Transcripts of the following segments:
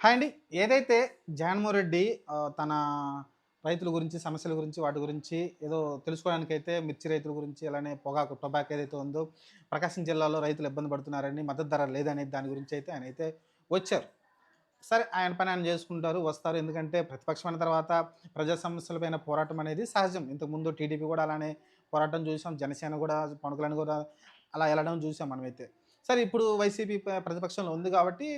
Hi అండి. ఏదైతే జగన్మోహన్ రెడ్డి తన రైతుల గురించి, సమస్యల గురించి, వాటి గురించి ఏదో తెలుసుకోవడానికైతే మిర్చి రైతుల గురించి, అలానే పొగాకు టొబాకో ఏదైతే ఉందో, ప్రకాశం జిల్లాలో రైతులు ఇబ్బంది పడుతున్నారని, మద్దతు ధర లేదనే దాని గురించి అయితే ఆయనైతే వచ్చారు. సరే ఆయన పని ఆయన చేసుకుంటారు, వస్తారు. ఎందుకంటే ప్రతిపక్షమైన తర్వాత ప్రజా సమస్యలపైన పోరాటం అనేది సహజం. ఇంతకుముందు టీడీపీ కూడా అలానే పోరాటం చూసాం. జనసేన కూడా పవన్ కూడా అలా ఎళ్ళడం చూసాం మనమైతే. సరే ఇప్పుడు వైసీపీ ప్రతిపక్షంలో ఉంది కాబట్టి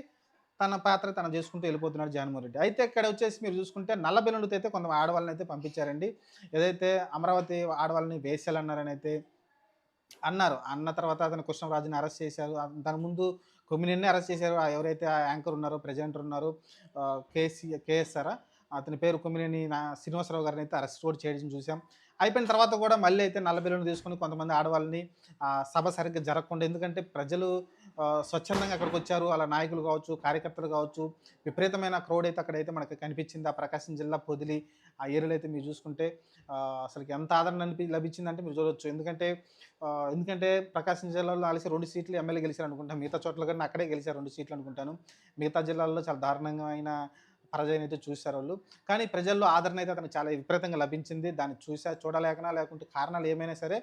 తన పాత్ర తను చేసుకుంటూ వెళ్ళిపోతున్నాడు జగన్మోహన్ రెడ్డి. అయితే ఇక్కడ వచ్చేసి మీరు చూసుకుంటే నల్ల బెలూన్లతో అయితే కొంత ఆడవాళ్ళనైతే పంపించారండి. ఏదైతే అమరావతి ఆడవాళ్ళని వేశ్యలన్నారనైతే అన్నారు. అన్న తర్వాత అతను కృష్ణంరాజుని అరెస్ట్ చేశారు. దాని ముందు కొమ్మినేనిని అరెస్ట్ చేశారు. ఎవరైతే ఆ యాంకర్ ఉన్నారో, ప్రెజెంటర్ ఉన్నారో కేఎస్ఆరా? అతని పేరు కొమ్మినేని శ్రీనివాసరావు గారినైతే అరెస్ట్ కూడా చేయడం చూసాం. అయిపోయిన తర్వాత కూడా మళ్ళీ అయితే నల్ల బెలూన్లు తీసుకొని కొంతమంది ఆడవాళ్ళని సభ సరిగ్గా జరగకుండా ఎందుకంటే ప్రజలు స్వచ్ఛందంగా అక్కడికొచ్చారు. అలా నాయకులు కావచ్చు, కార్యకర్తలు కావచ్చు, విపరీతమైన క్రౌడ్ అయితే అక్కడైతే మనకు కనిపించింది. ఆ ప్రకాశం జిల్లా పొదిలి ఆ ఏరియాలో అయితే మీరు చూసుకుంటే అసలుకి ఎంత ఆదరణ లభించిందంటే మీరు చూడొచ్చు. ఎందుకంటే ప్రకాశం జిల్లాలో ఆలిసి 2 సీట్లు ఎమ్మెల్యే గెలిచారనుకుంటా. మిగతా చోట్ల కన్నా అక్కడే గెలిచారు 2 సీట్లు అనుకుంటాను. మిగతా జిల్లాల్లో చాలా దారుణంగమైన పరాజయనైతే చూసారోళ్ళు. కానీ ప్రజల్లో ఆదరణ అయితే అతనికి చాలా విపరీతంగా లభించింది. దాన్ని చూడలేకనా లేకుంటే కారణాలు ఏమైనా సరే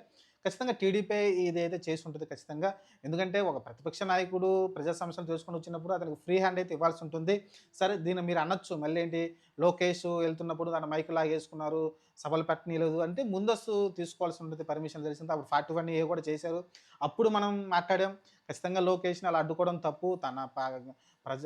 ఖచ్చితంగా టీడీపీ ఇదైతే చేసుంటది ఖచ్చితంగా. ఎందుకంటే ఒక ప్రతిపక్ష నాయకుడు ప్రజా సమస్యలు తెలుసుకొని వచ్చినప్పుడు అతనికి ఫ్రీ హ్యాండ్ అయితే ఇవ్వాల్సి ఉంటుంది. సరే దీన్ని మీరు అనొచ్చు మళ్ళీ ఏంటి లోకేష్ ఎళ్తున్నప్పుడు తన మైక్ లాగేసుకున్నారు, సభలు పెట్టనీయలేదు అంటే ముందస్తు తీసుకోవాల్సి ఉంటది పర్మిషన్ తెలిసింది. అప్పుడు 41 కూడా చేశారు. అప్పుడు మనం మాట్లాడాం. ఖచ్చితంగా లోకేష్‌ని అలా అడ్డుకోవడం తప్పు. తన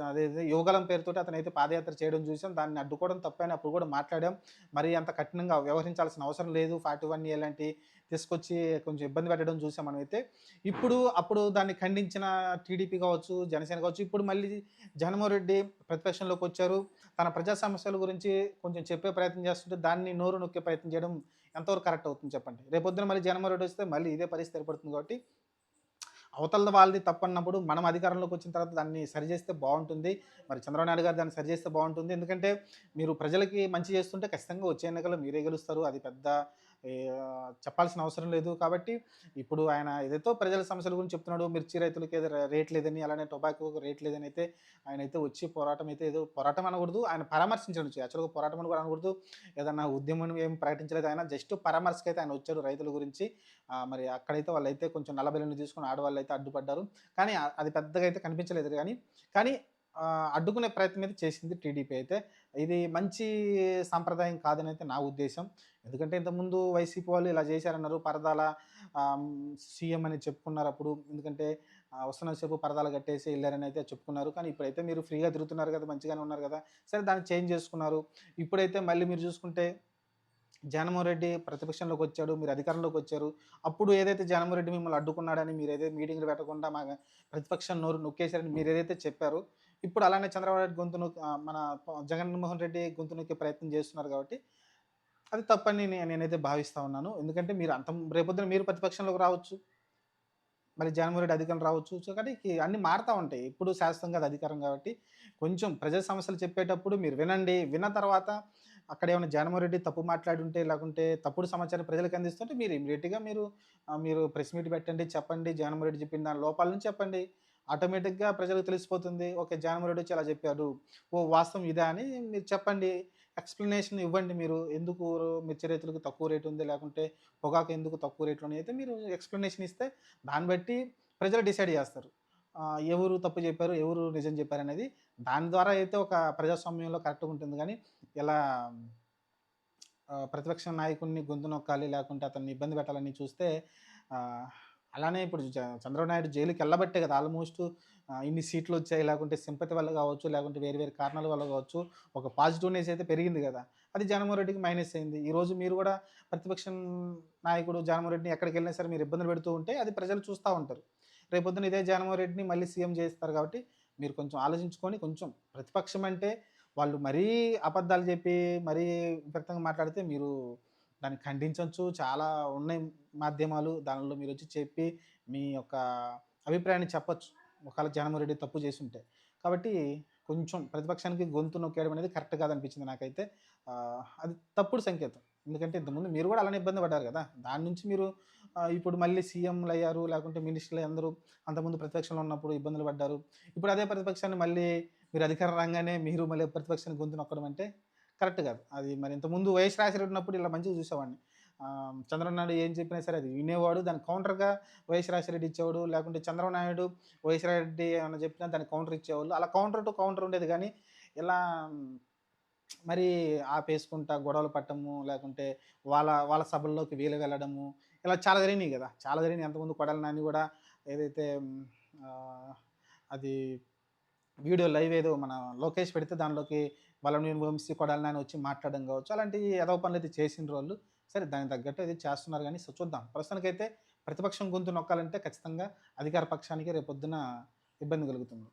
అదేది యువగళం పేరుతోటి అతనైతే పాదయాత్ర చేయడం చూసాం. దాన్ని అడ్డుకోవడం తప్పని అప్పుడు కూడా మాట్లాడాం. మరి అంత కఠినంగా వ్యవహరించాల్సిన అవసరం లేదు. 41 లాంటి తీసుకొచ్చి కొంచెం ఇబ్బంది పెట్టడం చూసాం మనమైతే. అప్పుడు దాన్ని ఖండించిన టీడీపీ కావచ్చు, జనసేన కావచ్చు, ఇప్పుడు మళ్ళీ జగన్మోహన్ రెడ్డి ప్రతిపక్షంలోకొచ్చారు. తన ప్రజా సమస్యల గురించి కొంచెం చెప్పే ప్రయత్నం చేస్తుంటే దాన్ని నోరు నొక్కే ప్రయత్నం చేయడం ఎంతవరకు కరెక్ట్ అవుతుంది చెప్పండి? రేపొద్దున మళ్ళీ జగన్మోహన్ రెడ్డి వస్తే మళ్ళీ ఇదే పరిస్థితి ఏర్పడుతుంది కాబట్టి అవతలది వాళ్ళది తప్పన్నప్పుడు మనం అధికారంలోకి వచ్చిన తర్వాత దాన్ని సరిజేస్తే బావుంటుంది. మరి చంద్రబాబు నాయుడు గారు దాన్ని సరిజేస్తే బావుంటుంది. ఎందుకంటే మీరు ప్రజలకి మంచి చేస్తుంటే ఖచ్చితంగా వచ్చే ఎన్నికల్లో మీరే గెలుస్తారు. అది పెద్ద చెప్పాల్సిన అవసరం లేదు. కాబట్టి ఇప్పుడు ఆయన ఏదైతే ప్రజల సమస్యల గురించి చెప్తున్నాడు. మిర్చి రైతులకి ఏదో రేట్ లేదని, అలానే టొబాకోకి రేట్ లేదని అయితే ఆయనైతే వచ్చి పోరాటం అయితే ఏదో పోరాటం అనకూడదు. ఆయన పరామర్శించడం యాక్చువల్‌గా పోరాటం అని కూడా అనకూడదు. ఏదన్నా ఉద్యమం ఏం ప్రకటించలేదు ఆయన. జస్ట్ పరామర్శకైతే ఆయన వచ్చాడు రైతుల గురించి. మరి అక్కడైతే వాళ్ళైతే కొంచెం నల్ల బెలూన్లు తీసుకొని ఆడవాళ్ళైతే అడ్డుపడ్డారు. కానీ అది పెద్దగా అయితే కనిపించలేదు కానీ అడ్డుకునే ప్రయత్నం అయితే చేసింది టీడీపీ అయితే. ఇది మంచి సాంప్రదాయం కాదనైతే నా ఉద్దేశం. ఎందుకంటే ఇంతకుముందు వైసీపీ వాళ్ళు ఇలా చేశారన్నారు. పరదాల సీఎం అని చెప్పుకున్నారప్పుడు. ఎందుకంటే వస్తున్నంత సేపు పరదాలు కట్టేసి ఎళ్లారని అయితే చెప్పుకున్నారు. కానీ ఇప్పుడైతే మీరు ఫ్రీగా తిరుగుతున్నారు కదా! మంచిగానే ఉన్నారు కదా! సరే దాన్ని చేంజ్ చేసుకున్నారు. ఇప్పుడైతే మళ్ళీ మీరు చూసుకుంటే జగన్మోహన్ రెడ్డి ప్రతిపక్షంలోకొచ్చాడు. మీరు అధికారంలోకొచ్చారు. అప్పుడు ఏదైతే జగన్మోహన్ రెడ్డి మిమ్మల్ని అడ్డుకున్నాడని మీరేదైతే మీటింగ్‌లు పెట్టకుండా ప్రతిపక్షం నోరు నొక్కేసారని మీరేదైతే చెప్పారో, ఇప్పుడు అలానే చంద్రబాబు నాయుడు మన జగన్మోహన్ రెడ్డి గొంతు నొక్కే ప్రయత్నం చేస్తున్నారు కాబట్టి, అది తప్పని నేనైతే భావిస్తా ఉన్నాను. ఎందుకంటే మీరు రేపొద్దున మీరు ప్రతిపక్షంలోకి రావచ్చు. మరి జగన్మోహన్ రెడ్డి అధికారం రావచ్చు. సో, కాబట్టి అన్నీ మారుతా ఉంటాయి. ఎప్పుడు శాశ్వతంగా అది అధికారం కాబట్టి, కొంచెం ప్రజా సమస్యలు చెప్పేటప్పుడు మీరు వినండి. విన్న తర్వాత అక్కడేమన్నా జగన్మోహన్ రెడ్డి తప్పు మాట్లాడుంటే, లేకుంటే తప్పుడు సమాచారం ప్రజలకు అందిస్తుంటే మీరు ఇమ్మీడియేట్‌గా మీరు ప్రెస్ మీట్ పెట్టండి. చెప్పండి. జగన్మోహన్ రెడ్డి చెప్పిన దాని లోపాలను చెప్పండి. ఆటోమేటిక్‌గా ప్రజలకు తెలిసిపోతుంది. ఓకే. జగన్మోహన్ రెడ్డి వచ్చి ఇలా చెప్పాడు. ఓహ్! వాస్తవం ఇదా అని మీరు చెప్పండి. ఎక్స్‌ప్లనేషన్ ఇవ్వండి మీరు. ఎందుకు మిర్చి రైతులకు తక్కువ రేట్ ఉంది, లేకుంటే పొగాకు ఎందుకు తక్కువ రేట్‌లో అయితే మీరు ఎక్స్‌ప్లనేషన్ ఇస్తే దాన్ని బట్టి ప్రజలు డిసైడ్ జేస్తారు. ఎవరు తప్పు జెప్పారు, ఎవరు నిజం జెప్పారనేది. దాని ద్వారా అయితే ఒక ప్రజాస్వామ్యంలో కరెక్ట్‌గా ఉంటుంది గానీ, ఇలా ప్రతిపక్ష నాయకుడిని గొంతు నొక్కాలి, లేకుంటే అతన్ని ఇబ్బంది పెట్టాలని చూస్తే ఆహ్, అలానే ఇప్పుడు చంద్రబాబు నాయుడు జైలుకెళ్ళబట్టే గదా! ఆల్‌మోస్ట్ ఇన్ని సీట్లొచ్చాయి. లేకుంటే సింపతి వల్ల గావచ్చు, లేకుంటే వేరే వేరే కారణాల వల్ల గావచ్చు, ఒక పాజిటివ్‌నెస్ అయితే పెరిగింది గదా! అది జగన్మోహన్ రెడ్డికి మైనస్ అయింది. ఈరోజు మీరు గూడా ప్రతిపక్షం నాయకుడు జగన్మోహన్ రెడ్డిని ఎక్కడికెళ్ళినా సరే మీరు ఇబ్బందులు పెడుతూ ఉంటే అది ప్రజలు చూస్తా ఉంటారు. రేపొద్దున ఇదే జగన్మోహన్ రెడ్డిని మళ్ళీ సీఎం జేస్తారు గాబట్టి, మీరు కొంచెం ఆలోచించుకొని కొంచెం ప్రతిపక్షం అంటే వాళ్ళు మరీ అబద్ధాలు జెప్పి, మరీ విపరీతంగా మాట్లాడితే మీరు దాన్ని ఖండించొచ్చు. చాలా ఉన్నాయి మాధ్యమాలు. దానిలో మీరొచ్చి చెప్పి, మీ యొక్క అభిప్రాయాన్ని చెప్పొచ్చు. ఒకవేళ జగన్మోహన్ రెడ్డి తప్పు చేసుంటే. కాబట్టి కొంచెం ప్రతిపక్షానికి గొంతు నొక్కేయడం అనేది కరెక్ట్ కాదనిపించింది నాకైతే. అది తప్పుడు సంకేతం. ఎందుకంటే ఇంతకుముందు మీరు గూడా అలానే ఇబ్బంది పడ్డారు గదా! దాని నుంచి మీరు ఇప్పుడు మళ్ళీ సీఎంలయ్యారు. లేకుంటే మినిస్టర్లు అందరూ అంతకుముందు ప్రతిపక్షంలో ఉన్నప్పుడు ఇబ్బందులు పడ్డారు. ఇప్పుడు అదే ప్రతిపక్షాన్ని మళ్ళీ మీరు అధికారం రాంగానే మీరు మళ్ళీ ప్రతిపక్షానికి గొంతు నొక్కడం అంటే కరెక్ట్ కాదు. అది మరి ఇంతకుముందు వైఎస్ రాజశేఖర ఉన్నప్పుడు ఇలా మంచిగా చూసేవాడిని. చంద్రబాబు నాయుడు ఏం చెప్పినా సరే అది వినేవాడు. దానికి కౌంటర్‌గా వైఎస్ రాజశేఖర రెడ్డి ఇచ్చేవాడు. లేకుంటే చంద్రబాబు నాయుడు, వైఎస్ రెడ్డి ఏమన్నా చెప్పినా దానికి కౌంటర్ ఇచ్చేవాళ్ళు. అలా కౌంటర్ టు కౌంటర్ ఉండేది గానీ, ఇలా మరి ఆపేసుకుంటా గొడవలు పడటము, లేకుంటే వాళ్ళ వాళ్ళ సభల్లోకి వీళ్ళు వెళ్ళడము, ఇలా చాలా జరిగినాయి గదా! చాలా జరిగినాయి. అంతకుముందు కొడాలి నాని గూడా ఏదైతే ఆహ్, అది వీడియో లైవ్ ఏదో మన లోకేష్ పెడితే దానిలోకి వల్లభనేని వంశీ, కొడాలి నాని వచ్చి మాట్లాడడం కావచ్చు. అలాంటి ఎదవ పనులైతే చేసిండ్రు వాళ్ళు. సరే దానికి తగ్గట్టు అది చేస్తున్నారు గానీ, సో చూద్దాం. ప్రస్తుతానికైతే ప్రతిపక్షం గొంతు నొక్కాలంటే ఖచ్చితంగా అధికార పక్షానికి రేపొద్దున ఇబ్బంది కలుగుతుంది.